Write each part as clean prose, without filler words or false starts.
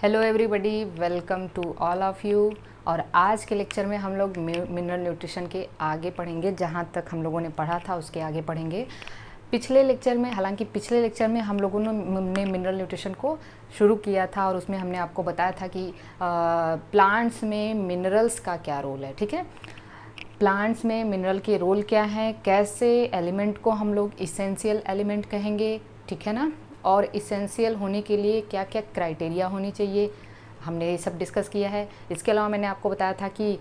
Hello everybody, welcome to all of you. और आज के लेक्चर में हम लोग मिनरल न्यूट्रिशन के आगे पढ़ेंगे। जहाँ तक हम लोगों ने पढ़ा था उसके आगे पढ़ेंगे। पिछले लेक्चर में हम लोगों ने मिनरल न्यूट्रिशन को शुरू किया था और उसमें हमने आपको बताया था कि प्लांट्स में मिनरल्स का क्या रोल है। ठीक है, प्लांट्स में मिनरल के रोल क्या है, कैसे एलिमेंट को हम लोग इसेंशियल एलिमेंट कहेंगे, ठीक है ना, और इसेंशियल होने के लिए क्या क्या क्राइटेरिया होनी चाहिए, हमने ये सब डिस्कस किया है। इसके अलावा मैंने आपको बताया था कि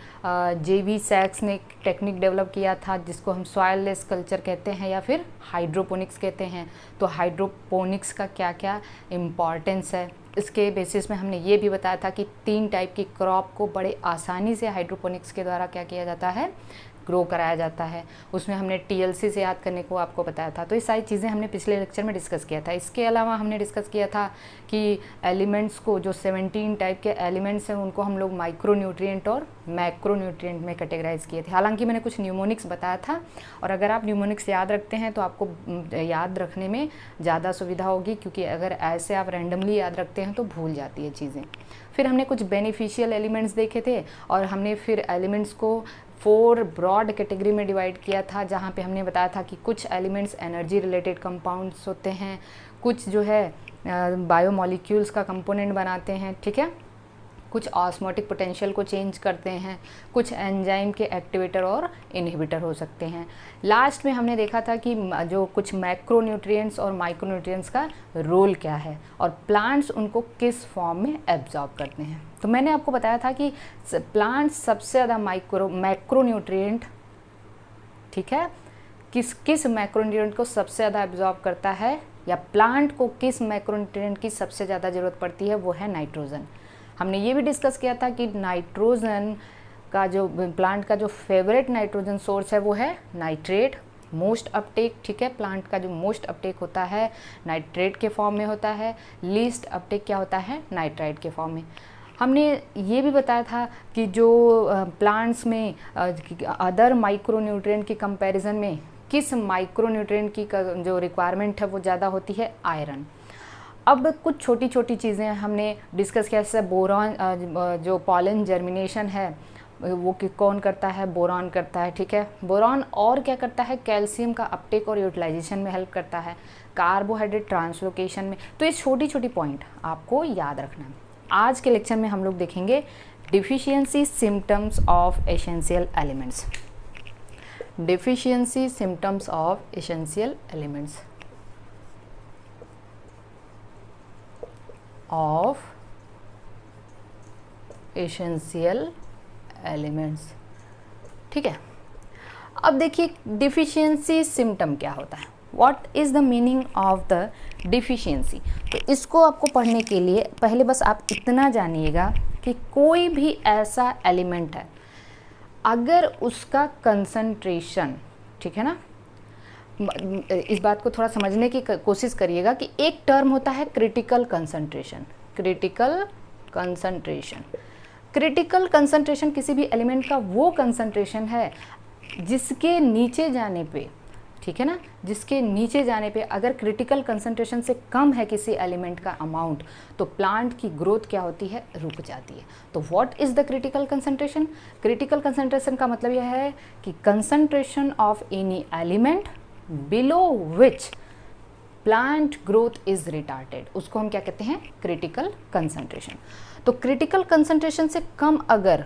जेवी सैक्स ने एक टेक्निक डेवलप किया था जिसको हम सॉयल लेस कल्चर कहते हैं या फिर हाइड्रोपोनिक्स कहते हैं। तो हाइड्रोपोनिक्स का क्या क्या इम्पॉर्टेंस है, इसके बेसिस में हमने ये भी बताया था कि 3 टाइप की क्रॉप को बड़े आसानी से हाइड्रोपोनिक्स के द्वारा क्या किया जाता है, ग्रो कराया जाता है। उसमें हमने टीएलसी से याद करने को आपको बताया था। तो ये सारी चीज़ें हमने पिछले लेक्चर में डिस्कस किया था। इसके अलावा हमने डिस्कस किया था कि एलिमेंट्स को, जो 17 टाइप के एलिमेंट्स हैं, उनको हम लोग माइक्रो न्यूट्रिएंट और मैक्रो न्यूट्रिएंट में कैटेगराइज किए थे। हालांकि मैंने कुछ न्यूमोनिक्स बताया था, और अगर आप न्यूमोनिक्स याद रखते हैं तो आपको याद रखने में ज़्यादा सुविधा होगी, क्योंकि अगर ऐसे आप रैंडमली याद रखते हैं तो भूल जाती है चीज़ें। फिर हमने कुछ बेनिफिशियल एलिमेंट्स देखे थे, और हमने फिर एलिमेंट्स को 4 ब्रॉड कैटेगरी में डिवाइड किया था, जहाँ पे हमने बताया था कि कुछ एलिमेंट्स एनर्जी रिलेटेड कंपाउंड्स होते हैं, कुछ जो है बायोमॉलिक्यूल्स का कंपोनेंट बनाते हैं, ठीक है, कुछ ऑस्मोटिक पोटेंशियल को चेंज करते हैं, कुछ एंजाइम के एक्टिवेटर और इनहिबिटर हो सकते हैं। लास्ट में हमने देखा था कि जो कुछ मैक्रो न्यूट्रिएंट्स और माइक्रो न्यूट्रिएंट्स का रोल क्या है और प्लांट्स उनको किस फॉर्म में एब्जॉर्ब करते हैं। तो मैंने आपको बताया था कि प्लांट्स सबसे ज़्यादा मैक्रो न्यूट्रिएंट, ठीक है, किस मैक्रो न्यूट्रिएंट को सबसे ज़्यादा एब्जॉर्ब करता है, या प्लांट को किस मैक्रो न्यूट्रिएंट की सबसे ज़्यादा ज़रूरत पड़ती है, वो है नाइट्रोजन। हमने ये भी डिस्कस किया था कि नाइट्रोजन का जो प्लांट का जो फेवरेट नाइट्रोजन सोर्स है वो है नाइट्रेट, मोस्ट अपटेक, ठीक है, प्लांट का जो मोस्ट अपटेक होता है नाइट्रेट के फॉर्म में होता है, लीस्ट अपटेक क्या होता है, नाइट्राइट के फॉर्म में। हमने ये भी बताया था कि जो प्लांट्स में अदर माइक्रो न्यूट्रिएंट की कंपैरिजन में किस माइक्रो न्यूट्रिएंट की जो रिक्वायरमेंट है वो ज़्यादा होती है, आयरन। अब कुछ छोटी छोटी चीज़ें हमने डिस्कस किया, जैसे बोरॉन, जो पॉलन जर्मिनेशन है वो कौन करता है, बोरॉन करता है, ठीक है। बोरॉन और क्या करता है, कैल्शियम का अपटेक और यूटिलाइजेशन में हेल्प करता है, कार्बोहाइड्रेट ट्रांसलोकेशन में। तो ये छोटी छोटी पॉइंट आपको याद रखना है। आज के लेक्चर में हम लोग देखेंगे deficiency symptoms of essential elements. Deficiency symptoms of essential elements of essential elements, ठीक है। अब देखिए डिफिशियंसी सिम्टम क्या होता है, what is the meaning of the deficiency. तो इसको आपको पढ़ने के लिए पहले बस आप इतना जानिएगा कि कोई भी ऐसा एलिमेंट है, अगर उसका कंसंट्रेशन, ठीक है ना, इस बात को थोड़ा समझने की कोशिश करिएगा कि एक टर्म होता है critical concentration. Critical concentration, critical concentration किसी भी एलिमेंट का वो कंसंट्रेशन है जिसके नीचे जाने पे, ठीक है ना, जिसके नीचे जाने पे अगर क्रिटिकल कंसंट्रेशन से कम है किसी एलिमेंट का अमाउंट, तो प्लांट की ग्रोथ क्या होती है, रुक जाती है। तो what is the critical concentration. Critical concentration का मतलब यह है कि concentration of any element below which plant growth is retarded, उसको हम क्या कहते हैं, क्रिटिकल कंसंट्रेशन। तो क्रिटिकल कंसंट्रेशन से कम अगर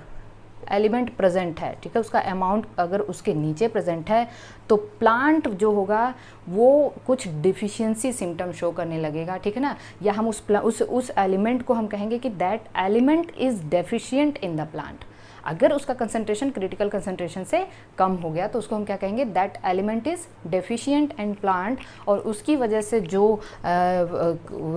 एलिमेंट प्रेजेंट है, ठीक है, उसका अमाउंट अगर उसके नीचे प्रेजेंट है, तो प्लांट जो होगा वो कुछ डिफिशियंसी सिम्टम शो करने लगेगा, ठीक है ना, या हम उस एलिमेंट को हम कहेंगे कि that element is deficient in the plant. अगर उसका कंसंट्रेशन क्रिटिकल कंसंट्रेशन से कम हो गया तो उसको हम क्या कहेंगे, that element is deficient in plant, और उसकी वजह से जो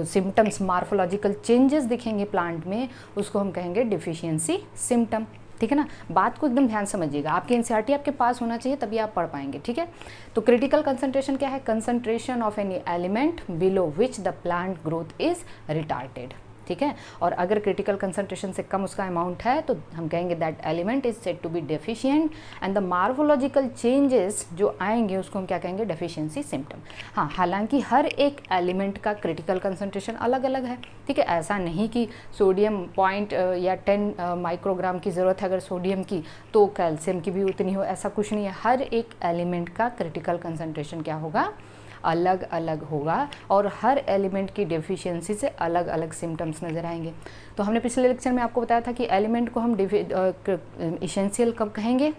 सिम्टम्स, मार्फोलॉजिकल चेंजेस दिखेंगे प्लांट में, उसको हम कहेंगे डिफिशियंसी सिम्टम, ठीक है ना। बात को एकदम ध्यान समझिएगा, आपके एनसीईआरटी आपके पास होना चाहिए तभी आप पढ़ पाएंगे, ठीक है। तो क्रिटिकल कंसंट्रेशन क्या है, concentration of any element below which the plant growth is retarded, ठीक है। और अगर क्रिटिकल कंसंट्रेशन से कम उसका अमाउंट है तो हम कहेंगे that element is said to be deficient and the morphological changes जो आएंगे उसको हम क्या कहेंगे, डेफिशिएंसी सिम्टम। हाँ, हालांकि हर एक एलिमेंट का क्रिटिकल कंसंट्रेशन अलग अलग है, ठीक है। ऐसा नहीं कि सोडियम 0 या 10 माइक्रोग्राम की ज़रूरत है अगर सोडियम की तो कैल्शियम की भी उतनी हो, ऐसा कुछ नहीं है। हर एक एलिमेंट का क्रिटिकल कंसंट्रेशन क्या होगा, अलग अलग होगा और हर एलिमेंट की डेफिशिएंसी से अलग अलग सिम्टम्स नज़र आएंगे। तो हमने पिछले लेक्चर में आपको बताया था कि एलिमेंट को हम इसेंशियल कब कहेंगे।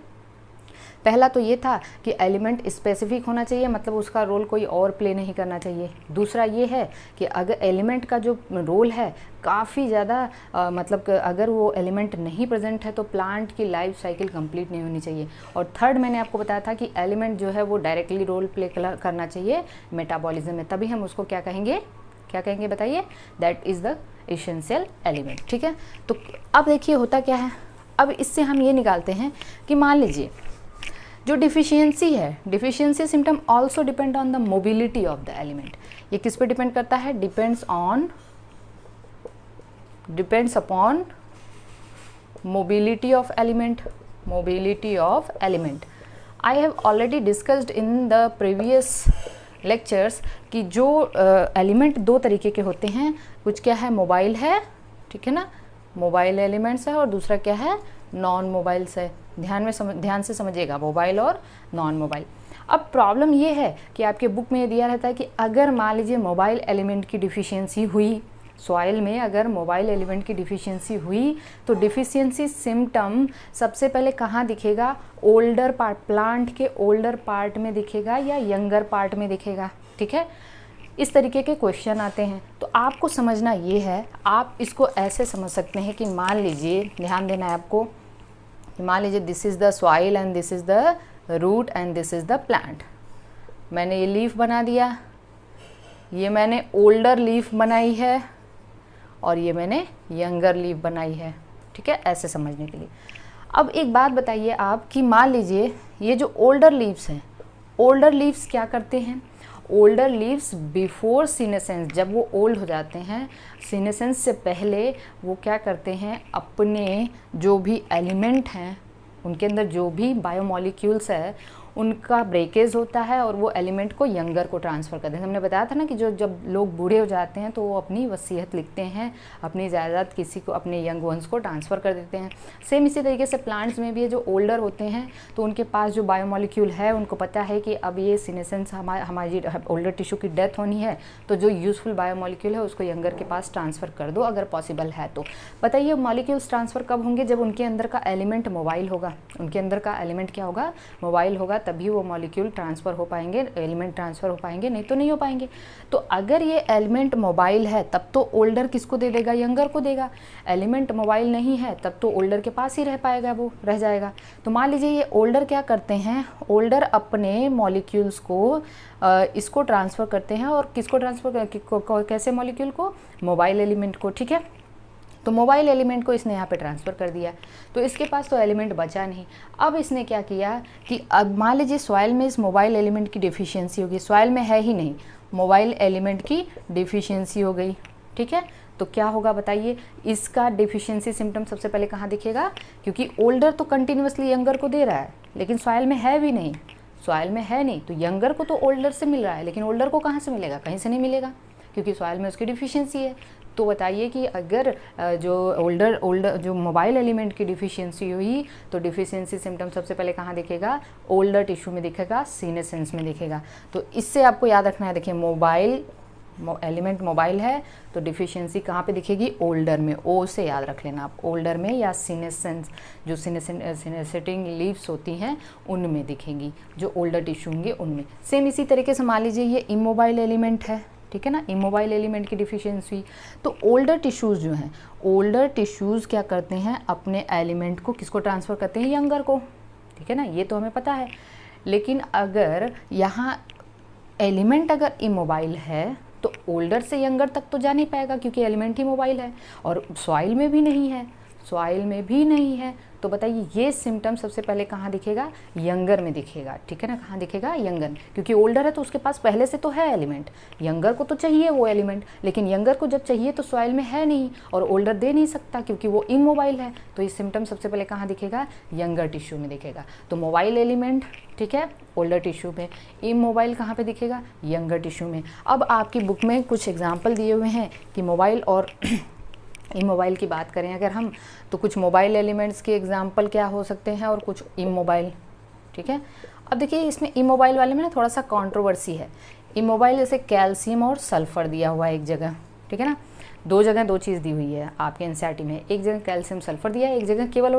पहला तो ये था कि एलिमेंट स्पेसिफिक होना चाहिए, मतलब उसका रोल कोई और प्ले नहीं करना चाहिए। दूसरा ये है कि अगर एलिमेंट का जो रोल है काफ़ी ज़्यादा मतलब अगर वो एलिमेंट नहीं प्रेजेंट है तो प्लांट की लाइफ साइकिल कंप्लीट नहीं होनी चाहिए। और थर्ड मैंने आपको बताया था कि एलिमेंट जो है वो डायरेक्टली रोल प्ले करना चाहिए मेटाबॉलिज्म में, तभी हम उसको क्या कहेंगे बताइए, that is the essential element, ठीक है। तो अब देखिए होता क्या है, अब इससे हम ये निकालते हैं कि मान लीजिए जो डिफिशियंसी है, deficiency symptom also depend on the mobility of the element. ये किस पे डिपेंड करता है, depends upon mobility of element, I have already discussed in the previous lectures कि जो एलिमेंट दो तरीके के होते हैं, कुछ क्या है, मोबाइल है, ठीक है ना, मोबाइल एलिमेंट्स है, और दूसरा क्या है, नॉन मोबाइल्स है। ध्यान से समझिएगा, मोबाइल और नॉन मोबाइल। अब प्रॉब्लम ये है कि आपके बुक में ये दिया रहता है कि अगर मान लीजिए मोबाइल एलिमेंट की डिफिशियंसी हुई, सॉइल में अगर मोबाइल एलिमेंट की डिफिशियंसी हुई तो डिफिशियंसी सिम्टम सबसे पहले कहाँ दिखेगा, ओल्डर पार्ट, प्लांट के ओल्डर पार्ट में दिखेगा या यंगर पार्ट में दिखेगा, ठीक है। इस तरीके के क्वेश्चन आते हैं। तो आपको समझना ये है, आप इसको ऐसे समझ सकते हैं कि मान लीजिए, ध्यान देना है आपको, मान लीजिए this is the soil and this is the root and this is the plant. मैंने ये लीफ बना दिया, ये मैंने ओल्डर लीफ बनाई है और ये मैंने यंगर लीफ बनाई है, ठीक है, ऐसे समझने के लिए। अब एक बात बताइए आप कि मान लीजिए ये जो ओल्डर लीव्स हैं, ओल्डर लीव्स क्या करते हैं, ओल्डर लीव्स बिफोर सीनेसेंस, जब वो ओल्ड हो जाते हैं, सीनेसेंस से पहले वो क्या करते हैं, अपने जो भी एलिमेंट हैं उनके अंदर जो भी बायोमॉलिक्यूल्स है उनका ब्रेकेज होता है और वो एलिमेंट को यंगर को ट्रांसफ़र करते हैं। हमने बताया था ना कि जब लोग बूढ़े हो जाते हैं तो वो अपनी वसीयत लिखते हैं, अपनी जायदाद किसी को, अपने यंग वंस को ट्रांसफ़र कर देते हैं। सेम इसी तरीके से प्लांट्स में भी जो ओल्डर होते हैं तो उनके पास जो बायोमॉलिक्यूल है, उनको पता है कि अब ये सीनेसेंस हमारी ओल्डर टिश्यू की डेथ होनी है, तो जो यूज़फुल बायोमॉलिक्यूल है उसको यंगर के पास ट्रांसफ़र कर दो अगर पॉसिबल है तो। बताइए मॉलिक्यूल्स ट्रांसफ़र कब होंगे, जब उनके अंदर का एलिमेंट मोबाइल होगा, उनके अंदर का एलिमेंट क्या होगा, मोबाइल होगा, तभी वो मॉलिक्यूल ट्रांसफ़र हो पाएंगे, एलिमेंट ट्रांसफ़र हो पाएंगे, नहीं तो नहीं हो पाएंगे। तो अगर ये एलिमेंट मोबाइल है तब तो ओल्डर किसको दे देगा, यंगर को देगा। एलिमेंट मोबाइल नहीं है तब तो ओल्डर के पास ही रह पाएगा, वो रह जाएगा। तो मान लीजिए ये ओल्डर क्या करते हैं, ओल्डर अपने मॉलिक्यूल्स को इसको ट्रांसफ़र करते हैं, और किसको ट्रांसफ़र, कैसे मॉलिक्यूल को, मोबाइल एलिमेंट को, ठीक है। तो मोबाइल एलिमेंट को इसने यहाँ पे ट्रांसफ़र कर दिया, तो इसके पास तो एलिमेंट बचा नहीं। अब इसने क्या किया कि अब मान लीजिए सॉइल में इस मोबाइल एलिमेंट की डिफिशियंसी होगी, सॉइल में है ही नहीं, मोबाइल एलिमेंट की डिफिशियंसी हो गई, ठीक है। तो क्या होगा बताइए, इसका डिफिशियंसी सिम्टम सबसे पहले कहाँ दिखेगा, क्योंकि ओल्डर तो कंटिन्यूसली यंगर को दे रहा है लेकिन सॉइल में है भी नहीं, सॉइल में है नहीं, तो यंगर को तो ओल्डर से मिल रहा है लेकिन ओल्डर को कहाँ से मिलेगा, कहीं से नहीं मिलेगा, क्योंकि सॉइल में उसकी डिफिशियंसी है। तो बताइए कि अगर जो ओल्डर जो मोबाइल एलिमेंट की डिफिशियंसी हुई तो डिफिशियंसी सिम्टम सबसे पहले कहाँ दिखेगा, ओल्डर टिश्यू में दिखेगा, सीनेसेंस में दिखेगा। तो इससे आपको याद रखना है, देखिए मोबाइल एलिमेंट मोबाइल है तो डिफिशियंसी कहाँ पे दिखेगी, ओल्डर में, ओ से याद रख लेना आप, ओल्डर में या सीनेसेंस, जो सीनेसेटिंग लीव्स होती हैं उनमें दिखेंगी, जो ओल्डर टिश्यू होंगे उनमें। सेम इसी तरीके से मान लीजिए ये इमोबाइल एलिमेंट है, ठीक है ना, इमोबाइल एलिमेंट की डिफिशियंसी, तो ओल्डर टिश्यूज़ जो हैं, ओल्डर टिश्यूज़ क्या करते हैं, अपने एलिमेंट को किसको ट्रांसफ़र करते हैं, यंगर को, ठीक है ना, ये तो हमें पता है। लेकिन अगर यहाँ एलिमेंट अगर इमोबाइल है तो ओल्डर से यंगर तक तो जा नहीं पाएगा क्योंकि एलिमेंट ही मोबाइल है, और सॉइल में भी नहीं है, सॉइल में भी नहीं है, तो बताइए ये सिम्टम सबसे पहले कहाँ दिखेगा, यंगर में दिखेगा, ठीक है ना, कहाँ दिखेगा, यंगर, क्योंकि ओल्डर है तो उसके पास पहले से तो है एलिमेंट, यंगर को तो चाहिए वो एलिमेंट, लेकिन यंगर को जब चाहिए तो सॉइल में है नहीं और ओल्डर दे नहीं सकता क्योंकि वो इमोबाइल है, तो ये सिम्टम सबसे पहले कहाँ दिखेगा, यंगर टिश्यू में दिखेगा। तो मोबाइल एलिमेंट, ठीक है, ओल्डर टिश्यू में, इमोबाइल कहाँ पे दिखेगा, यंगर टिश्यू में। अब आपकी बुक में कुछ एग्जाम्पल दिए हुए हैं कि मोबाइल और इमोबाइल की बात करें अगर हम, तो कुछ मोबाइल एलिमेंट्स के एग्जाम्पल क्या हो सकते हैं और कुछ इमोबाइल, ठीक है। अब देखिए इसमें इमोबाइल वाले में ना थोड़ा सा कंट्रोवर्सी है। इमोबाइल जैसे कैल्शियम और सल्फर दिया हुआ है एक जगह, ठीक है ना, दो जगह दो चीज़ दी हुई है आपके एनसीईआरटी में, एक जगह कैल्शियम सल्फर दिया है, एक जगह केवल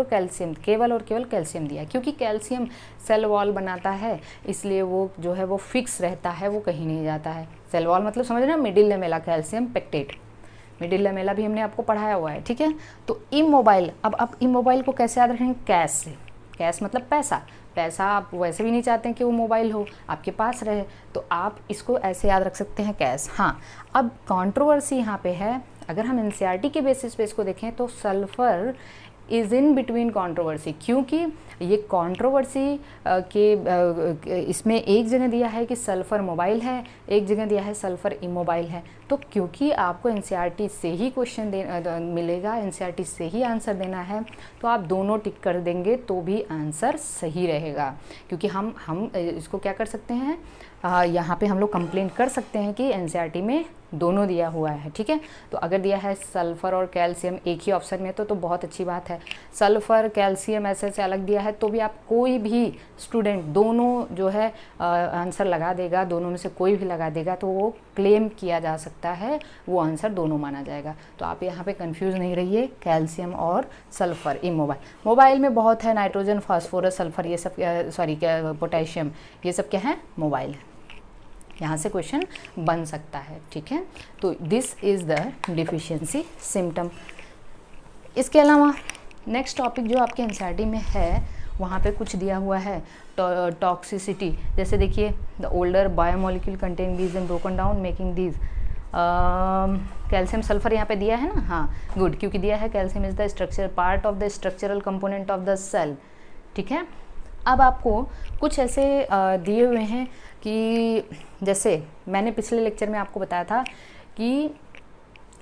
और केवल कैल्शियम दिया है, क्योंकि कैल्शियम सेल वॉल बनाता है इसलिए वो जो है वो फिक्स रहता है, वो कहीं नहीं जाता है। सेल वॉल मतलब समझ रहे ना, middle lamella calcium pectate, middle lamella भी हमने आपको पढ़ाया हुआ है, ठीक है। तो इमोबाइल, अब इमोबाइल को कैसे याद रखेंगे, कैश से, कैश मतलब पैसा, पैसा आप वैसे भी नहीं चाहते हैं कि वो मोबाइल हो आपके पास रहे, तो आप इसको ऐसे याद रख सकते हैं, कैश। हाँ, अब कंट्रोवर्सी यहाँ पे है, अगर हम एनसीईआरटी के बेसिस पे इसको देखें तो sulphur is in between controversy, क्योंकि ये कंट्रोवर्सी के इसमें एक जगह दिया है कि सल्फ़र मोबाइल है, एक जगह दिया है सल्फ़र इमोबाइल है। तो क्योंकि आपको एनसीईआरटी से ही क्वेश्चन मिलेगा, एनसीईआरटी से ही आंसर देना है, तो आप दोनों टिक कर देंगे तो भी आंसर सही रहेगा, क्योंकि हम इसको क्या कर सकते हैं, यहाँ पे हम लोग कंप्लेंट कर सकते हैं कि एनसीईआरटी में दोनों दिया हुआ है, ठीक है। तो अगर दिया है सल्फ़र और कैल्शियम एक ही ऑप्शन में तो बहुत अच्छी बात है। सल्फ़र कैल्शियम ऐसे से अलग दिया है तो भी आप कोई भी स्टूडेंट दोनों जो है आंसर लगा देगा, दोनों में से कोई भी लगा देगा तो वो क्लेम किया जा सकता है, वो आंसर दोनों माना जाएगा। तो आप यहाँ पे कंफ्यूज नहीं रहिए, कैल्शियम और सल्फ़र इमोबाइल। मोबाइल में बहुत है, नाइट्रोजन, फास्फोरस, सल्फ़र, ये सब पोटेशियम, ये सब क्या है, मोबाइल है। यहाँ से क्वेश्चन बन सकता है, ठीक है। तो this is the deficiency symptom. इसके अलावा नेक्स्ट टॉपिक जो आपके एनसीईआरटी में है वहाँ पे कुछ दिया हुआ है टॉक्सिसिटी, जैसे देखिए the older biomolecule contain these and broken down making these, calcium sulphur यहाँ पे दिया है ना, हाँ गुड, क्योंकि दिया है calcium is the structure part of the structural component of the cell, ठीक है। अब आपको कुछ ऐसे दिए हुए हैं कि जैसे मैंने पिछले लेक्चर में आपको बताया था कि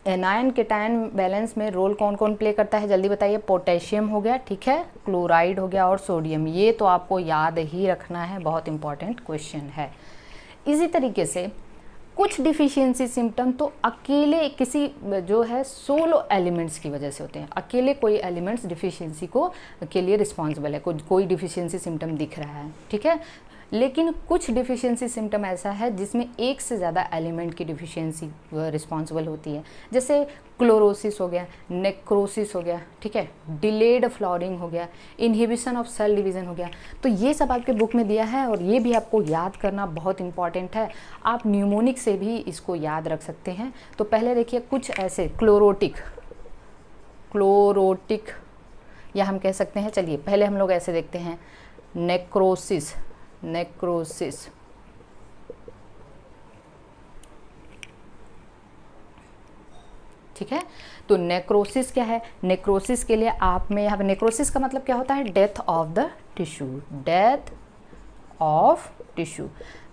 एनायन केटायन बैलेंस में रोल कौन कौन प्ले करता है, जल्दी बताइए। पोटेशियम हो गया, ठीक है, क्लोराइड हो गया और सोडियम, ये तो आपको याद ही रखना है, बहुत इंपॉर्टेंट क्वेश्चन है। इसी तरीके से कुछ डिफिशियंसी सिम्टम तो अकेले किसी जो है सोलो एलिमेंट्स की वजह से होते हैं, अकेले कोई एलिमेंट्स डिफिशियंसी को के लिए रिस्पॉन्सिबल है, कोई डिफिशियंसी सिम्टम दिख रहा है, ठीक है। लेकिन कुछ डिफिशियंसी सिम्टम ऐसा है जिसमें एक से ज़्यादा एलिमेंट की डिफिशियंसी रिस्पॉन्सिबल होती है, जैसे क्लोरोसिस हो गया, नेक्रोसिस हो गया, ठीक है, डिलेड फ्लावरिंग हो गया, इनहिबिशन ऑफ सेल डिवीज़न हो गया। तो ये सब आपके बुक में दिया है और ये भी आपको याद करना बहुत इंपॉर्टेंट है, आप न्यूमोनिक से भी इसको याद रख सकते हैं। तो पहले देखिए कुछ ऐसे क्लोरोटिक या हम कह सकते हैं, चलिए पहले हम लोग ऐसे देखते हैं, नेक्रोसिस, ठीक है। तो नेक्रोसिस क्या है, नेक्रोसिस के लिए आप में यहाँ पे नेक्रोसिस का मतलब क्या होता है, death of the tissue, death of tissue.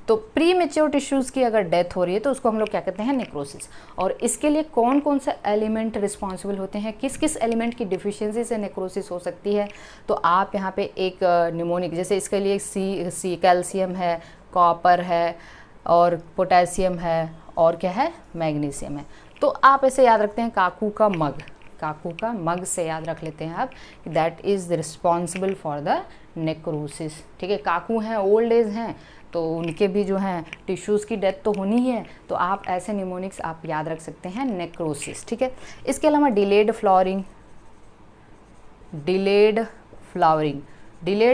तो प्री मेच्योर टिश्यूज़ की अगर डेथ हो रही है तो उसको हम लोग क्या कहते हैं, नेक्रोसिस। और इसके लिए कौन कौन से एलिमेंट रिस्पॉन्सिबल होते हैं, किस किस एलिमेंट की डिफिशियंसी से नेक्रोसिस हो सकती है, तो आप यहाँ पे एक न्यूमोनिक, जैसे इसके लिए सी कैल्शियम है, कॉपर है और पोटेशियम है और क्या है, मैग्नीशियम है। तो आप ऐसे याद रखते हैं, काकू का मग से याद रख लेते हैं आप, that is responsible for the necrosis, ठीक है। काकू हैं, ओल्ड एज हैं, तो उनके भी जो हैं टिश्यूज़ की डेथ तो होनी ही है, तो आप ऐसे न्यूमोनिक्स आप याद रख सकते हैं, नेक्रोसिस, ठीक है। इसके अलावा डिलेड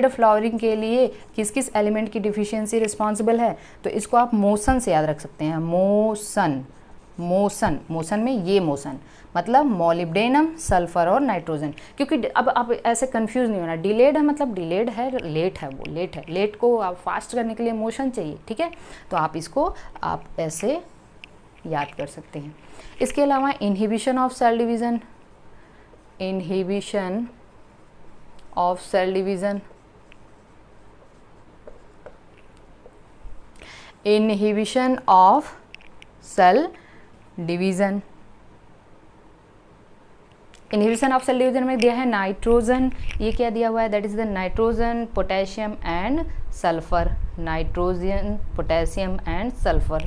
फ्लावरिंग के लिए किस किस एलिमेंट की डिफिशियंसी रिस्पॉन्सिबल है, तो इसको आप मोशन से याद रख सकते हैं, मोशन में ये मोशन मतलब मोलिब्डेनम, सल्फर और नाइट्रोजन। क्योंकि अब आप ऐसे कंफ्यूज नहीं होना, डिलेड है मतलब डिलेड है, लेट को आप फास्ट करने के लिए मोशन चाहिए, ठीक है। तो आप इसको आप ऐसे याद कर सकते हैं। इसके अलावा inhibition of cell division of cell division, inhibition of cell division. Inhibition of cell division में दिया है नाइट्रोजन, ये क्या दिया हुआ है, that is the nitrogen, potassium and sulphur, nitrogen, potassium and sulphur.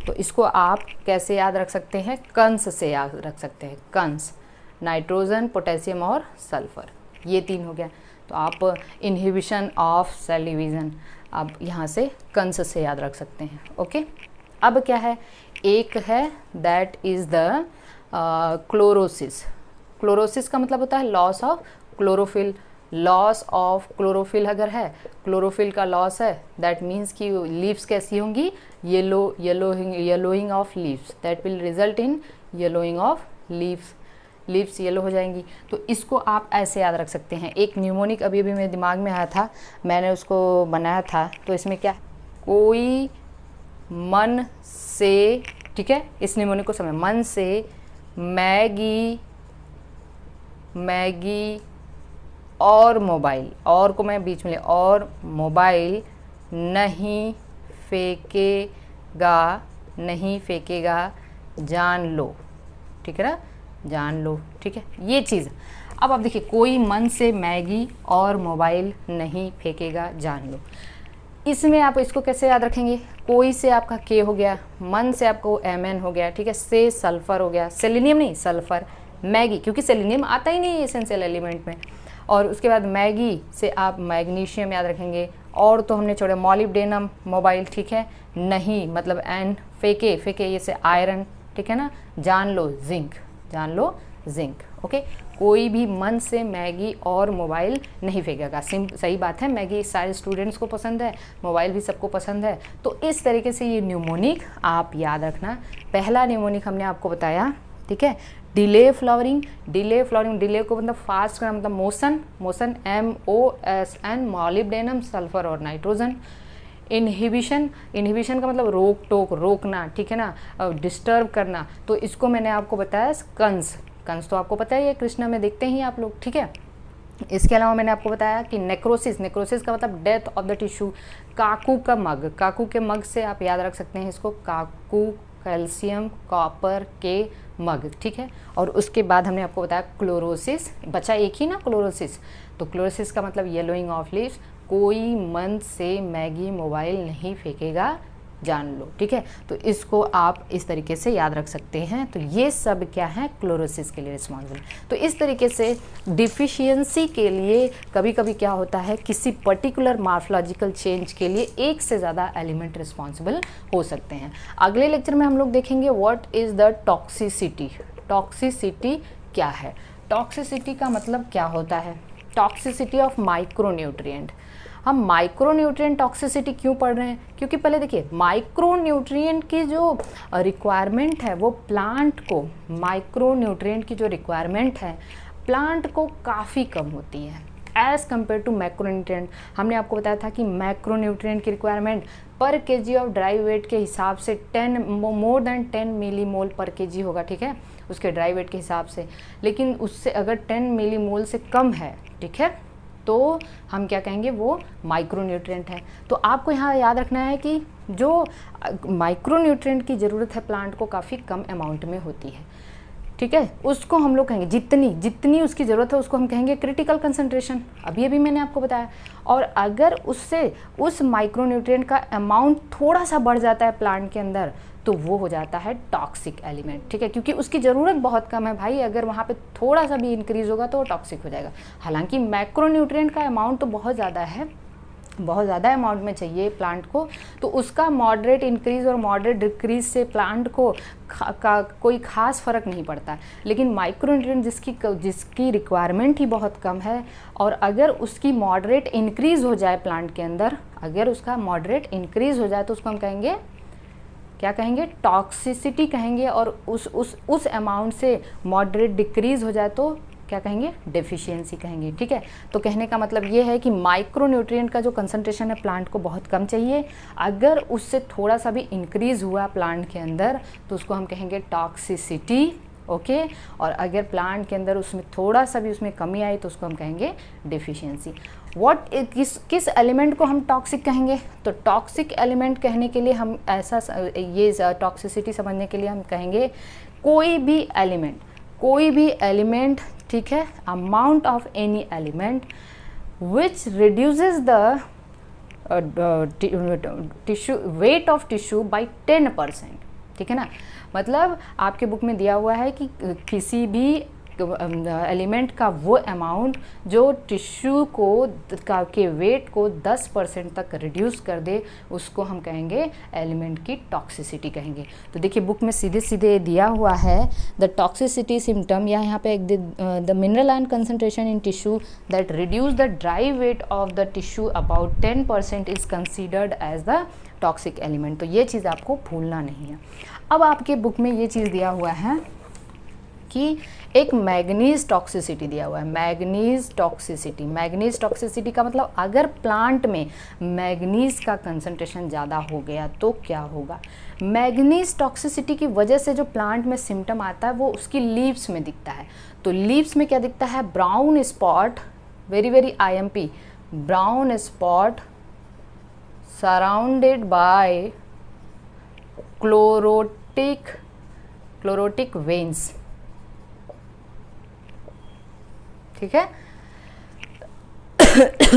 तो इसको आप कैसे याद रख सकते हैं, कंस से याद रख सकते हैं, कंस, नाइट्रोजन, पोटेशियम और सल्फर, ये 3 हो गया। तो आप इनहिबिशन ऑफ सेल डिवीज़न अब यहाँ से कंस से याद रख सकते हैं। ओके, अब क्या है, एक है that is the chlorosis. Chlorosis का मतलब होता है loss of chlorophyll. Loss of chlorophyll अगर है, क्लोरोफिल का लॉस है, दैट मीन्स कि लीव्स कैसी होंगी, yellowing of leaves, that will result in yellowing of leaves, leaves yellow हो जाएंगी। तो इसको आप ऐसे याद रख सकते हैं। एक न्यूमोनिक अभी अभी मेरे दिमाग में आया था, मैंने उसको बनाया था, तो इसमें क्या, कोई मन से, ठीक है, इस न्यूमोनिक को समझ, मन से मैगी और मोबाइल, और को मैं बीच में ले, और मोबाइल नहीं फेंकेगा, जान लो, ठीक है ना, जान लो, ठीक है, ये चीज़। अब आप देखिए, कोई मन से मैगी और मोबाइल नहीं फेंकेगा, जान लो। इसमें आप इसको कैसे याद रखेंगे, कोई से आपका के हो गया, मन से आपको Mn हो गया, ठीक है, से सल्फर हो गया, सेलेनियम नहीं सल्फर, मैगी, क्योंकि सेलेनियम आता ही नहीं है एसेंशियल एलिमेंट में, और उसके बाद मैगी से आप मैग्नीशियम याद रखेंगे, और तो हमने छोड़े मॉलिब्डेनम, मोबाइल, ठीक है, नहीं मतलब एन, फेंके ये से आयरन, ठीक है ना, जान लो जिंक। ओके, कोई भी मन से मैगी और मोबाइल नहीं फेंकेगा, सही बात है, मैगी सारे स्टूडेंट्स को पसंद है, मोबाइल भी सबको पसंद है। तो इस तरीके से ये न्यूमोनिक आप याद रखना। पहला न्यूमोनिक हमने आपको बताया, ठीक है, डिले फ्लावरिंग डिले को मतलब फास्ट करना, मतलब मोशन MOSN, मॉलिब्डेनम, सल्फर और नाइट्रोजन। इनहिबिशन का मतलब रोक टोक, रोकना, ठीक है ना, डिस्टर्ब करना, तो इसको मैंने आपको बताया कंस तो आपको पता है, ये कृष्णा में देखते ही आप लोग, ठीक है। इसके अलावा मैंने आपको बताया कि नेक्रोसिस का मतलब डेथ ऑफ द टिश्यू। काकू के मग से आप याद रख सकते हैं इसको, काकू, कैल्शियम, कॉपर के मग, ठीक है। और उसके बाद हमने आपको बताया क्लोरोसिस, बचा एक ही ना क्लोरोसिस, तो क्लोरोसिस का मतलब येलोइंग ऑफ लीव्स, कोई मन से मैगी मोबाइल नहीं फेंकेगा, जान लो, ठीक है। तो इसको आप इस तरीके से याद रख सकते हैं। तो ये सब क्या है, क्लोरोसिस के लिए रिस्पॉन्सिबल। तो इस तरीके से डिफिशियंसी के लिए कभी कभी क्या होता है, किसी पर्टिकुलर मॉर्फोलॉजिकल चेंज के लिए एक से ज़्यादा एलिमेंट रिस्पॉन्सिबल हो सकते हैं। अगले लेक्चर में हम लोग देखेंगे what is the toxicity. Toxicity क्या है, टॉक्सिसिटी का मतलब क्या होता है, टॉक्सिसिटी ऑफ माइक्रोन्यूट्रिएंट। हम माइक्रोन्यूट्रिएंट टॉक्सिसिटी क्यों पढ़ रहे हैं, क्योंकि पहले देखिए माइक्रोन्यूट्रिएंट की जो रिक्वायरमेंट है वो प्लांट को, माइक्रोन्यूट्रिएंट की जो रिक्वायरमेंट है प्लांट को काफ़ी कम होती है एज़ कम्पेयर टू मैक्रोन्यूट्रिएंट। हमने आपको बताया था कि मैक्रोन्यूट्रिएंट की रिक्वायरमेंट पर केजी ऑफ ड्राई वेट के हिसाब से मोर देन 10 मिलीमोल पर केजी होगा, ठीक है, उसके ड्राई वेट के हिसाब से। लेकिन उससे अगर 10 मिलीमोल से कम है, ठीक है, तो हम क्या कहेंगे, वो माइक्रोन्यूट्रिएंट है। तो आपको यहाँ याद रखना है कि जो माइक्रोन्यूट्रिएंट की ज़रूरत है प्लांट को काफ़ी कम अमाउंट में होती है, ठीक है, उसको हम लोग कहेंगे जितनी उसकी ज़रूरत है उसको हम कहेंगे क्रिटिकल कंसंट्रेशन, अभी मैंने आपको बताया। और अगर उससे उस माइक्रोन्यूट्रिएंट का अमाउंट थोड़ा सा बढ़ जाता है प्लांट के अंदर तो वो हो जाता है टॉक्सिक एलिमेंट, ठीक है, क्योंकि उसकी ज़रूरत बहुत कम है भाई, अगर वहाँ पे थोड़ा सा भी इंक्रीज़ होगा तो वो टॉक्सिक हो जाएगा। हालांकि मैक्रोन्यूट्रिएंट का अमाउंट तो बहुत ज़्यादा है, बहुत ज़्यादा अमाउंट में चाहिए प्लांट को, तो उसका मॉडरेट इंक्रीज़ और मॉडरेट डिक्रीज से प्लांट को कोई ख़ास फ़र्क नहीं पड़ता। लेकिन माइक्रोन्यूट्रिएंट जिसकी रिक्वायरमेंट ही बहुत कम है और अगर उसकी मॉडरेट इंक्रीज़ हो जाए प्लांट के अंदर, अगर उसका मॉडरेट इंक्रीज़ हो जाए तो उसको हम कहेंगे, क्या कहेंगे, टॉक्सिसिटी कहेंगे। और उस अमाउंट से मॉडरेट डिक्रीज़ हो जाए तो क्या कहेंगे, डेफिशिएंसी कहेंगे, ठीक है। तो कहने का मतलब ये है कि माइक्रोन्यूट्रिएंट का जो कंसंट्रेशन है प्लांट को बहुत कम चाहिए, अगर उससे थोड़ा सा भी इंक्रीज़ हुआ प्लांट के अंदर तो उसको हम कहेंगे टॉक्सिसिटी ओके। और अगर प्लांट के अंदर उसमें थोड़ा सा भी उसमें कमी आई तो उसको हम कहेंगे डिफिशियंसी। किस एलिमेंट को हम टॉक्सिक कहेंगे? तो टॉक्सिक एलिमेंट कहने के लिए हम ये टॉक्सिसिटी समझने के लिए हम कहेंगे कोई भी एलिमेंट, ठीक है, amount of any element which reduces the tissue weight of tissue bye 10%, ठीक है ना। मतलब आपके बुक में दिया हुआ है कि किसी भी एलिमेंट का वो अमाउंट जो टिश्यू के वेट को 10% तक रिड्यूस कर दे, उसको हम कहेंगे एलिमेंट की टॉक्सिसिटी कहेंगे। तो देखिए बुक में सीधे सीधे दिया हुआ है द टॉक्सिसिटी सिम्टम, या यहाँ पे the mineral ion concentration in tissue that reduce the dry weight of the tissue about 10% is considered as the toxic element. तो ये चीज़ आपको भूलना नहीं है। अब आपके बुक में ये चीज़ दिया हुआ है कि एक मैग्नीज टॉक्सिसिटी दिया हुआ है। मैग्नीज टॉक्सिसिटी का मतलब अगर प्लांट में मैग्नीज का कंसंट्रेशन ज़्यादा हो गया तो क्या होगा? मैग्नीज टॉक्सिसिटी की वजह से जो प्लांट में सिम्टम आता है वो उसकी लीव्स में दिखता है। तो लीव्स में क्या दिखता है? Brown spot, very IMP, brown spot surrounded by chlorotic veins, ठीक है।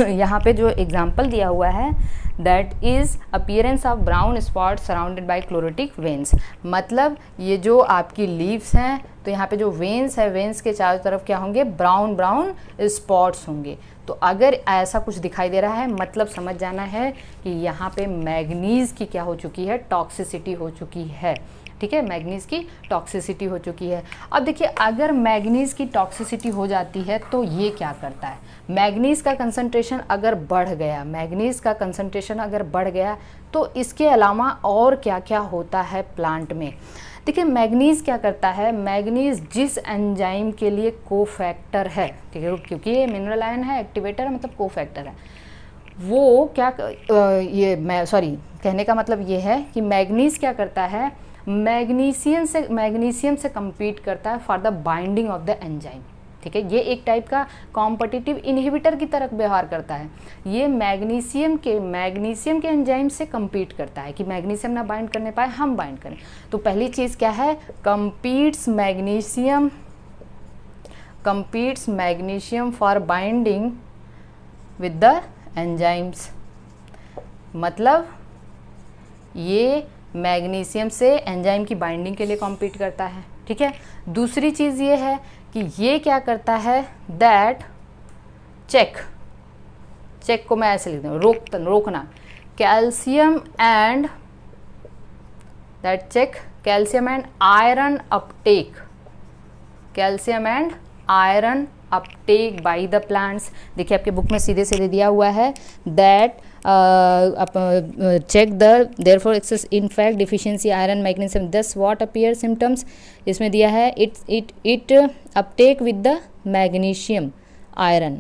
यहाँ पे जो एग्जाम्पल दिया हुआ है that is appearance of brown spot surrounded by chlorotic veins, मतलब ये जो आपकी लीव्स हैं तो यहाँ पे जो वेन्स है, वेन्स के चारों तरफ क्या होंगे? ब्राउन स्पॉट्स होंगे। तो अगर ऐसा कुछ दिखाई दे रहा है मतलब समझ जाना है कि यहाँ पे मैग्नीज की क्या हो चुकी है? टॉक्सिसिटी हो चुकी है, ठीक है, मैग्नीज की टॉक्सिसिटी हो चुकी है। अब देखिए अगर मैग्नीज की टॉक्सिसिटी हो जाती है तो ये क्या करता है? मैग्नीज का कंसंट्रेशन अगर बढ़ गया तो इसके अलावा और क्या क्या होता है प्लांट में? देखिए मैग्नीज क्या करता है? मैग्नीज जिस एंजाइम के लिए कोफैक्टर है, ठीक है, क्योंकि ये मिनरल आयन है, एक्टिवेटर है, मतलब कोफैक्टर है, वो क्या कहने का मतलब ये है कि मैग्नीज क्या करता है? मैग्नीशियम से compete करता है for the binding of the enzyme, ठीक है। ये एक टाइप का कॉम्पिटिटिव इनहिबिटर की तरह व्यवहार करता है। ये मैग्नीशियम के एंजाइम से compete करता है कि मैग्नीशियम ना बाइंड करने पाए, हम बाइंड करें। तो पहली चीज़ क्या है? competes magnesium for binding with the enzymes, मतलब ये मैग्नीशियम से एंजाइम की बाइंडिंग के लिए कॉम्पीट करता है, ठीक है। दूसरी चीज़ ये है कि ये क्या करता है? दैट चेक को मैं ऐसे लिख दूँ, रोकना, calcium and iron Uptake by the plants. देखिए आपके बुक में सीधे सीधे दिया हुआ है that check therefore excess in fact deficiency iron magnesium, thus what appear symptoms? इसमें दिया है it uptake with the magnesium iron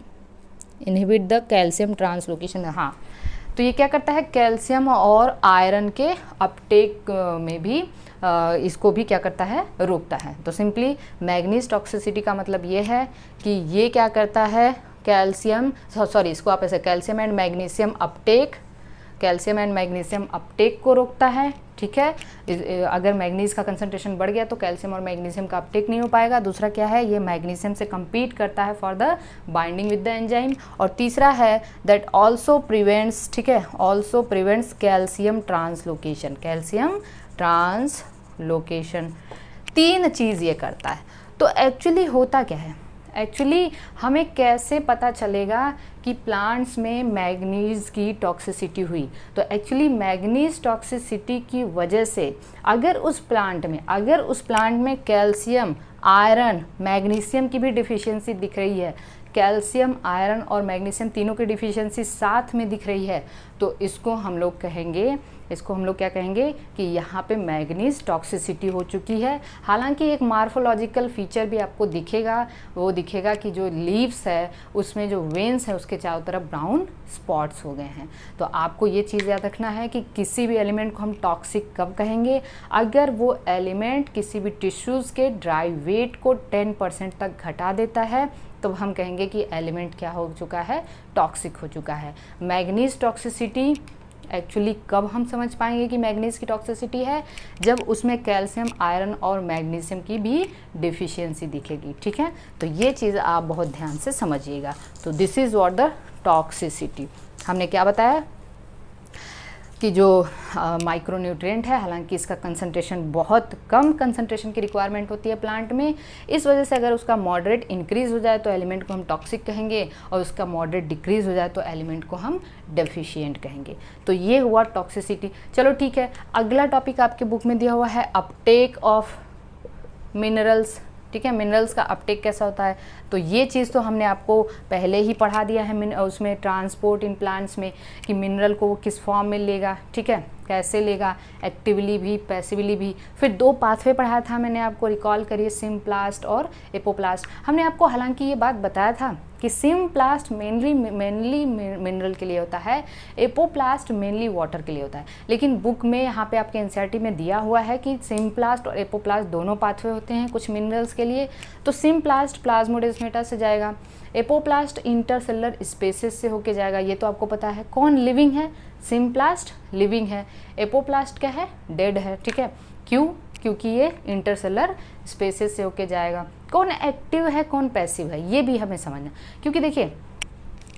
inhibit the calcium translocation। हाँ, तो ये क्या करता है? कैल्शियम और आयरन के अपटेक में भी इसको भी क्या करता है? रोकता है। तो सिंपली मैग्नीज टॉक्सिसिटी का मतलब ये है कि ये क्या करता है? इसको आप ऐसे कैल्शियम एंड मैग्नीशियम अपटेक को रोकता है, ठीक है। अगर मैग्नीज का कंसंट्रेशन बढ़ गया तो कैल्शियम और मैग्नीशियम का अपटेक नहीं हो पाएगा। दूसरा क्या है? ये मैग्नीशियम से compete करता है for the binding with the enzyme. और तीसरा है दैट ऑल्सो प्रिवेंट्स, ठीक है, ऑल्सो प्रिवेंट्स कैल्शियम ट्रांसलोकेशन। 3 चीज़ ये करता है। तो एक्चुअली होता क्या है? एक्चुअली हमें कैसे पता चलेगा कि प्लांट्स में मैग्नीज की टॉक्सिसिटी हुई? तो एक्चुअली मैग्नीज टॉक्सिसिटी की वजह से अगर उस प्लांट में कैल्शियम, आयरन, मैग्नीशियम की भी डिफिशियंसी दिख रही है, कैल्शियम, आयरन और मैग्नीशियम तीनों की डिफिशियंसी साथ में दिख रही है, तो इसको हम लोग क्या कहेंगे कि यहाँ पे मैग्नीज टॉक्सिसिटी हो चुकी है। हालांकि एक मार्फोलॉजिकल फीचर भी आपको दिखेगा, वो दिखेगा कि जो लीव्स है उसमें जो वेन्स है उसके उसके चारों तरफ ब्राउन स्पॉट्स हो गए हैं। तो आपको ये चीज़ याद रखना है कि किसी भी एलिमेंट को हम टॉक्सिक कब कहेंगे, अगर वो एलिमेंट किसी भी टिश्यूज़ के ड्राई वेट को 10% तक घटा देता है तो हम कहेंगे कि एलिमेंट क्या हो चुका है, टॉक्सिक हो चुका है। मैग्नीज टॉक्सिसिटी एक्चुअली कब हम समझ पाएंगे कि मैग्नीज की टॉक्सिसिटी है, जब उसमें कैल्शियम, आयरन और मैग्नीशियम की भी डिफिशियंसी दिखेगी। ठीक है, तो ये चीज़ आप बहुत ध्यान से समझिएगा। तो this is what the toxicity. हमने क्या बताया कि जो माइक्रोन्यूट्रिएंट है, हालांकि इसका कंसंट्रेशन बहुत कम कंसंट्रेशन की रिक्वायरमेंट होती है प्लांट में, इस वजह से अगर उसका मॉडरेट इंक्रीज़ हो जाए तो एलिमेंट को हम टॉक्सिक कहेंगे, और उसका मॉडरेट डिक्रीज़ हो जाए तो एलिमेंट को हम डेफिशिएंट कहेंगे। तो ये हुआ टॉक्सिसिटी। चलो ठीक है, अगला टॉपिक आपके बुक में दिया हुआ है अपटेक ऑफ मिनरल्स। ठीक है, मिनरल्स का अपटेक कैसा होता है, तो ये चीज़ तो हमने आपको पहले ही पढ़ा दिया है उसमें ट्रांसपोर्ट इन प्लांट्स में, कि मिनरल को वो किस फॉर्म में लेगा, ठीक है, कैसे लेगा, एक्टिवली भी पैसिवली भी। फिर 2 पाथवे पढ़ाया था मैंने आपको, रिकॉल करिए, सिम्प्लास्ट और एपोप्लास्ट। हमने आपको हालांकि ये बात बताया था कि सिम्प्लास्ट मेनली मिनरल के लिए होता है, एपोप्लास्ट मेनली वाटर के लिए होता है, लेकिन बुक में यहाँ पे आपके एनसीईआरटी में दिया हुआ है कि सिम्प्लास्ट और एपोप्लास्ट दोनों पाथवे होते हैं कुछ मिनरल्स के लिए। तो सिम्प्लास्ट प्लाज्मोडेस्माटा से जाएगा, एपोप्लास्ट इंटरसेलुलर स्पेसेस से होके जाएगा, ये तो आपको पता है। कौन लिविंग है, सिम्प्लास्ट लिविंग है, एपोप्लास्ट क्या है, डेड है। ठीक है, क्यों, क्योंकि ये इंटरसेलुलर स्पेसेस से होके जाएगा। कौन एक्टिव है, कौन पैसिव है, ये भी हमें समझना, क्योंकि देखिए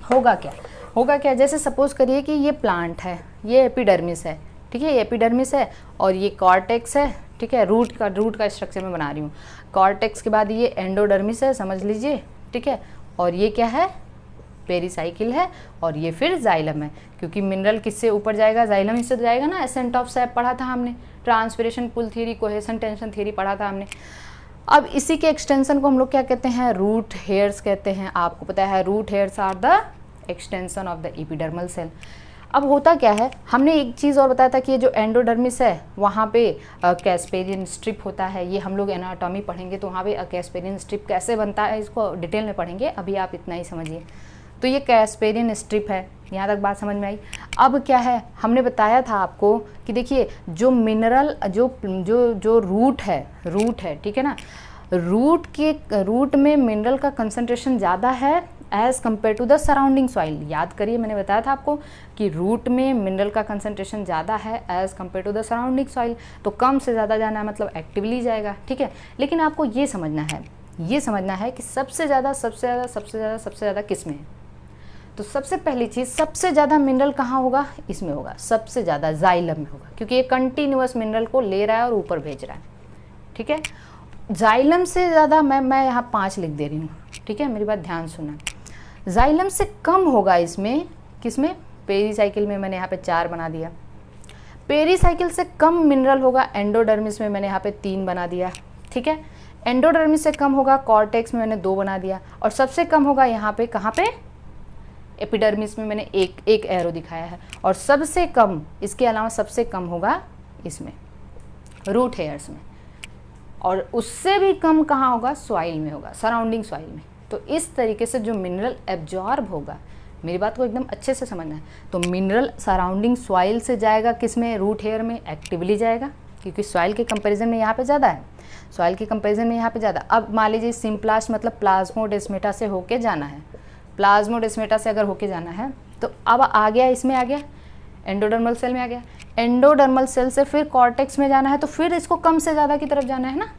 होगा क्या, जैसे सपोज करिए कि ये प्लांट है, ये एपिडर्मिस है, ठीक है, ये एपिडर्मिस है और ये कॉर्टेक्स है। ठीक है, रूट का स्ट्रक्चर मैं बना रही हूँ। कॉर्टेक्स के बाद ये एंडोडर्मिस है, समझ लीजिए। ठीक है, और ये क्या है, पेरिसाइकिल है, और ये फिर जाइलम है, क्योंकि मिनरल किससे ऊपर जाएगा, जाइलम इससे जाएगा ना। एसेंट ऑफ सैप पढ़ा था हमने, transpiration pull theory, cohesion tension theory पढ़ा था हमने। अब इसी के एक्सटेंशन को हम लोग क्या कहते हैं, रूट हेयर्स कहते हैं। आपको पता है root hairs are the extension of the epidermal cell. अब होता क्या है, हमने एक चीज़ और बताया था कि ये जो एंडोडर्मिस है वहाँ पे कैस्पेरियन स्ट्रिप होता है। ये हम लोग एनाटॉमी पढ़ेंगे तो वहाँ पे कैस्पेरियन स्ट्रिप कैसे बनता है इसको डिटेल में पढ़ेंगे, अभी आप इतना ही समझिए। तो ये कैस्पेरियन स्ट्रिप है, यहाँ तक बात समझ में आई। अब क्या है, हमने बताया था आपको कि देखिए जो मिनरल जो रूट है, ठीक है ना, रूट में मिनरल का कंसंट्रेशन ज़्यादा है as compare to the surrounding soil. याद करिए, मैंने बताया था आपको कि रूट में मिनरल का कंसंट्रेशन ज़्यादा है as compare to the surrounding soil, तो कम से ज़्यादा जाना है मतलब एक्टिवली जाएगा। ठीक है, लेकिन आपको ये समझना है कि सबसे ज़्यादा किस में है। तो सबसे पहली चीज़, सबसे ज़्यादा मिनरल कहाँ होगा, इसमें होगा, सबसे ज़्यादा जाइलम में होगा, क्योंकि ये कंटिन्यूअस मिनरल को ले रहा है और ऊपर भेज रहा है। ठीक है, जाइलम से ज़्यादा मैं यहाँ 5 लिख दे रही हूँ। ठीक है, मेरी बात ध्यान सुनना। जाइलम से कम होगा इसमें, किसमें, पेरीसाइकिल में, मैंने यहाँ पे 4 बना दिया। पेरीसाइकिल से कम मिनरल होगा एंडोडर्मिस में, मैंने यहाँ पे 3 बना दिया। ठीक है, एंडोडर्मिस से कम होगा कॉर्टेक्स में, मैंने 2 बना दिया, और सबसे कम होगा यहाँ पे, कहाँ पे, एपिडर्मिस में, मैंने एक एरो दिखाया है। और सबसे कम, इसके अलावा सबसे कम होगा इसमें, रूट हेयर्स में, और उससे भी कम कहाँ होगा, सॉइल में होगा, सराउंडिंग सॉइल में। तो इस तरीके से जो मिनरल एब्जॉर्ब होगा, मेरी बात को एकदम अच्छे से समझना है, तो मिनरल सराउंडिंग सॉइल से जाएगा किसमें, रूट हेयर में, एक्टिवली जाएगा, क्योंकि सॉइल के कंपैरिजन में यहाँ पे ज़्यादा है, अब मान लीजिए सिम्प्लास्ट मतलब प्लाज्मोडेस्माटा से होके जाना है, प्लाज्मोडेस्माटा से अगर होके जाना है तो अब आ गया, इसमें आ गया, एंडोडर्मल सेल में आ गया, एंडोडर्मल सेल से फिर कॉर्टेक्स में जाना है, तो फिर इसको कम से ज़्यादा की तरफ जाना है ना,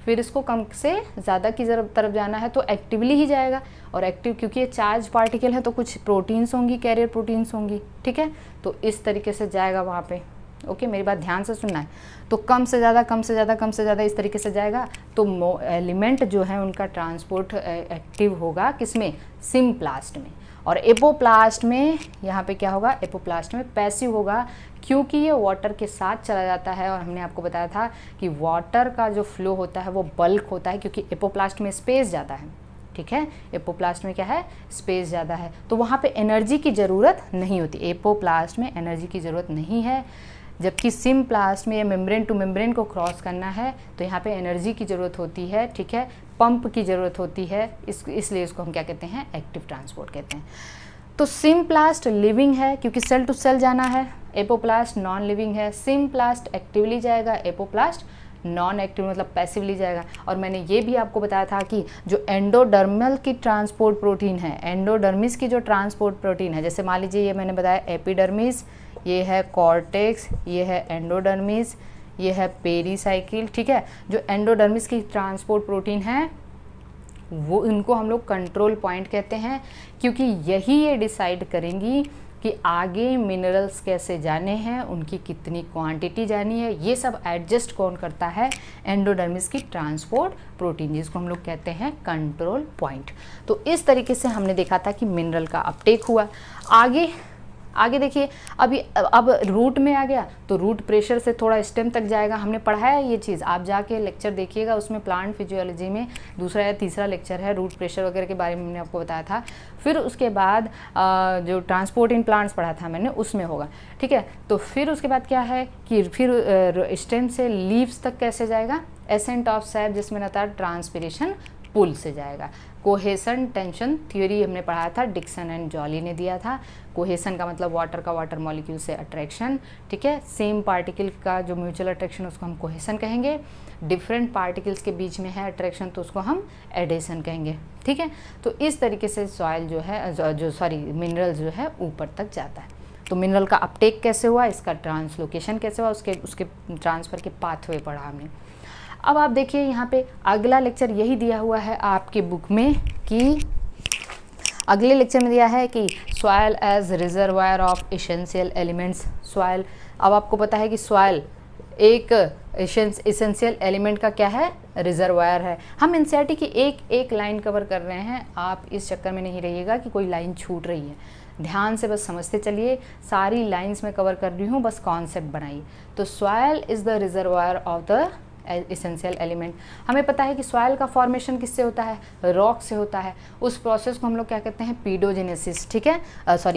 फिर इसको कम से ज़्यादा की तरफ जाना है, तो एक्टिवली ही जाएगा। और एक्टिव क्योंकि ये चार्ज पार्टिकल है तो कुछ प्रोटीन्स होंगी, कैरियर प्रोटीन्स होंगी। ठीक है, तो इस तरीके से जाएगा वहाँ पे। ओके, मेरी बात ध्यान से सुनना है। तो कम से ज़्यादा इस तरीके से जाएगा, तो एलिमेंट जो है उनका ट्रांसपोर्ट एक्टिव होगा किसमें, सिम्प्लास्ट में। और एपोप्लास्ट में यहाँ पे क्या होगा, एपोप्लास्ट में पैसिव होगा, क्योंकि ये वाटर के साथ चला जाता है। और हमने आपको बताया था कि वाटर का जो फ्लो होता है वो बल्क होता है, क्योंकि एपोप्लास्ट में स्पेस ज़्यादा है। ठीक है, एपोप्लास्ट में क्या है, स्पेस ज़्यादा है, तो वहाँ पे एनर्जी की ज़रूरत नहीं होती, एपोप्लास्ट में एनर्जी की ज़रूरत नहीं है। जबकि सिम्प्लास्ट में मेम्ब्रेन टू मेम्ब्रेन को क्रॉस करना है तो यहाँ पे एनर्जी की ज़रूरत होती है। ठीक है, पंप की ज़रूरत होती है, इसलिए इसको हम क्या कहते हैं, एक्टिव ट्रांसपोर्ट कहते हैं। तो सिम्प्लास्ट लिविंग है क्योंकि सेल टू सेल जाना है, एपोप्लास्ट नॉन लिविंग है। सिम्प्लास्ट एक्टिवली जाएगा, एपोप्लास्ट नॉन एक्टिव मतलब पैसिवली जाएगा। और मैंने ये भी आपको बताया था कि जो एंडोडर्मल की ट्रांसपोर्ट प्रोटीन है, एंडोडर्मिस की जो ट्रांसपोर्ट प्रोटीन है, जैसे मान लीजिए ये मैंने बताया एपिडर्मिस, ये है कॉर्टेक्स, ये है एंडोडर्मिस, ये है पेरीसाइकिल, ठीक है। जो एंडोडर्मिस की ट्रांसपोर्ट प्रोटीन है वो इनको हम लोग कंट्रोल पॉइंट कहते हैं, क्योंकि यही ये डिसाइड करेंगी कि आगे मिनरल्स कैसे जाने हैं, उनकी कितनी क्वांटिटी जानी है, ये सब एडजस्ट कौन करता है, एंडोडर्मिस की ट्रांसपोर्ट प्रोटीन, जिसको हम लोग कहते हैं कंट्रोल पॉइंट। तो इस तरीके से हमने देखा था कि मिनरल का अपटेक हुआ। आगे देखिए, अब रूट में आ गया तो रूट प्रेशर से थोड़ा स्टेम तक जाएगा। हमने पढ़ाया ये चीज़, आप जाके लेक्चर देखिएगा, उसमें प्लांट फिजियोलॉजी में दूसरा या तीसरा लेक्चर है, रूट प्रेशर वगैरह के बारे में मैंने आपको बताया था। फिर उसके बाद जो ट्रांसपोर्ट इन प्लांट्स पढ़ा था मैंने, उसमें होगा, ठीक है। तो फिर उसके बाद क्या है कि फिर स्टेम से लीव्स तक कैसे जाएगा, एसेंट ऑफ सैप, जिसमें रहता है ट्रांसपिरेशन पुल से जाएगा। कोहेसन टेंशन थ्योरी हमने पढ़ाया था, डिक्सन एंड जॉली ने दिया था। कोहेसन का मतलब वाटर का वाटर मॉलिक्यूल से अट्रैक्शन, ठीक है। सेम पार्टिकल का जो म्यूचुअल अट्रैक्शन उसको हम कोहेसन कहेंगे। डिफरेंट पार्टिकल्स के बीच में है अट्रैक्शन तो उसको हम एडेशन कहेंगे, ठीक है। तो इस तरीके से सॉइल जो है मिनरल जो है ऊपर तक जाता है। तो मिनरल का अपटेक कैसे हुआ, इसका ट्रांसलोकेशन कैसे हुआ, उसके ट्रांसफ़र के पाथवे पढ़ा हमने। अब आप देखिए यहाँ पे अगला लेक्चर यही दिया हुआ है आपके बुक में कि अगले लेक्चर में दिया है कि soil as reservoir of essential elements. Soil, अब आपको पता है कि सॉइल एक एसेंशियल एलिमेंट का क्या है, रिजर्वायर है। हम एनसीईआरटी की एक लाइन कवर कर रहे हैं, आप इस चक्कर में नहीं रहिएगा कि कोई लाइन छूट रही है, ध्यान से बस समझते चलिए। सारी लाइंस में कवर कर रही हूँ, बस कॉन्सेप्ट बनाइए। तो soil is the reservoir of the essential element. हमें पता है कि सॉइल का फॉर्मेशन किससे होता है, रॉक से होता है। उस प्रोसेस को हम लोग क्या कहते हैं, पीडोजेनेसिस, ठीक है,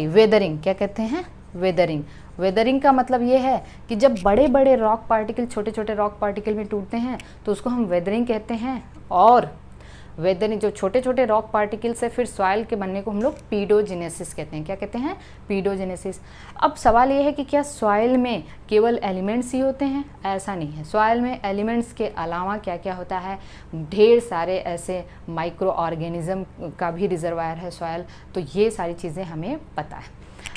वेदरिंग, क्या कहते हैं, वेदरिंग। वेदरिंग का मतलब ये है कि जब बड़े बड़े रॉक पार्टिकल छोटे छोटे रॉक पार्टिकल में टूटते हैं तो उसको हम वेदरिंग कहते हैं। और वेदरिंग जो छोटे छोटे रॉक पार्टिकल से फिर सॉइल के बनने को हम लोग पीडोजेनेसिस कहते हैं। क्या कहते हैं, पीडोजेनेसिस। अब सवाल ये है कि क्या सॉइल में केवल एलिमेंट्स ही होते हैं, ऐसा नहीं है। सॉइल में एलिमेंट्स के अलावा क्या क्या होता है, ढेर सारे ऐसे माइक्रो ऑर्गेनिज्म का भी रिजर्वायर है सॉइल। तो ये सारी चीज़ें हमें पता है।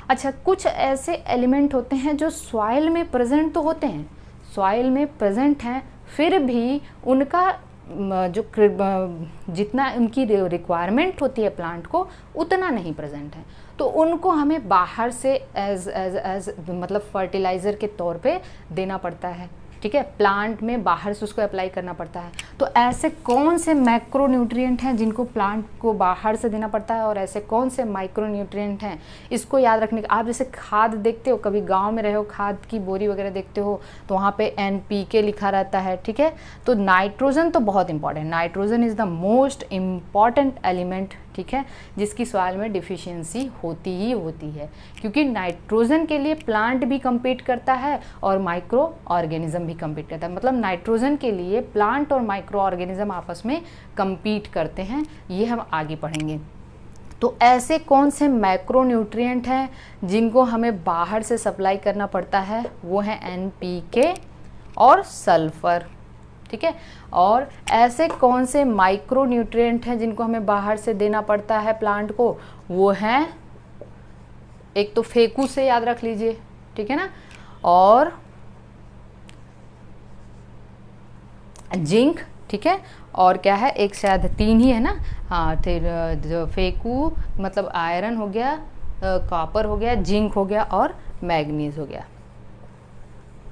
अच्छा, कुछ ऐसे एलिमेंट होते हैं जो सॉइल में प्रेजेंट तो होते हैं, सॉइल में प्रेजेंट हैं, फिर भी उनका जो जितना उनकी रिक्वायरमेंट होती है प्लांट को उतना नहीं प्रेजेंट है, तो उनको हमें बाहर से एज मतलब फर्टिलाइज़र के तौर पे देना पड़ता है, ठीक है। प्लांट में बाहर से उसको अप्लाई करना पड़ता है। तो ऐसे कौन से मैक्रो न्यूट्रिएंट हैं जिनको प्लांट को बाहर से देना पड़ता है, और ऐसे कौन से माइक्रो न्यूट्रिएंट हैं, इसको याद रखने का। आप जैसे खाद देखते हो, कभी गांव में रहे हो, खाद की बोरी वगैरह देखते हो तो वहाँ पे NPK लिखा रहता है, ठीक है। तो नाइट्रोजन तो बहुत important, nitrogen is the most important element, ठीक है, जिसकी सॉइल में डिफिशियंसी होती ही होती है, क्योंकि नाइट्रोजन के लिए प्लांट भी कम्पीट करता है और माइक्रो ऑर्गेनिज्म भी कम्पीट करता है। मतलब नाइट्रोजन के लिए प्लांट और माइक्रो ऑर्गेनिज्म आपस में कम्पीट करते हैं, ये हम आगे पढ़ेंगे। तो ऐसे कौन से मैक्रो न्यूट्रिएंट हैं जिनको हमें बाहर से सप्लाई करना पड़ता है, वो है NPK और सल्फर, ठीक है। और ऐसे कौन से माइक्रो न्यूट्रिएंट हैं जिनको हमें बाहर से देना पड़ता है प्लांट को, वो हैं, एक तो फेकू से याद रख लीजिए, ठीक है ना, और जिंक, ठीक है, और क्या है, एक शायद 3 ही है ना, हाँ, फिर जो फेकू मतलब आयरन हो गया, कॉपर हो गया, जिंक हो गया और मैग्नीज हो गया,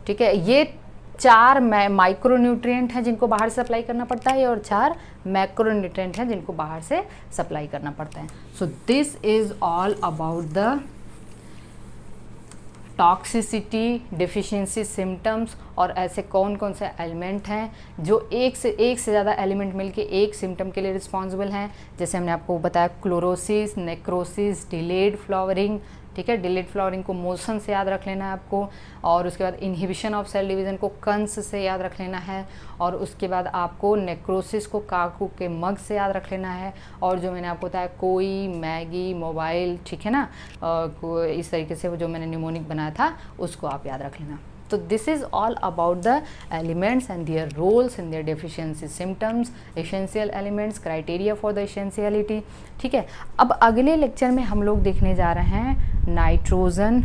ठीक है। ये 4 माइक्रो न्यूट्रिएंट हैं जिनको बाहर से सप्लाई करना पड़ता है, और 4 मैक्रो न्यूट्रिएंट हैं जिनको बाहर से सप्लाई करना पड़ता है। So this is all about the toxicity, deficiency symptoms और ऐसे कौन कौन से एलिमेंट हैं जो एक से ज़्यादा एलिमेंट मिलके एक सिम्टम के लिए रिस्पॉन्सिबल हैं। जैसे हमने आपको बताया क्लोरोसिस, नेक्रोसिस, डिलेड फ्लावरिंग, ठीक है। डिलेड फ्लावरिंग को मोशन से याद रख लेना है आपको, और उसके बाद इनहिबिशन ऑफ सेल डिवीज़न को कंस से याद रख लेना है, और उसके बाद आपको नेक्रोसिस को काकू के मग से याद रख लेना है, और जो मैंने आपको बताया कोई, मैगी, मोबाइल, ठीक है ना, इस तरीके से वो जो मैंने न्यूमोनिक बनाया था उसको आप याद रख लेना। तो this is all about the elements and their roles in their deficiency symptoms, essential elements, criteria for the essentiality, ठीक है। अब अगले लेक्चर में हम लोग देखने जा रहे हैं नाइट्रोजन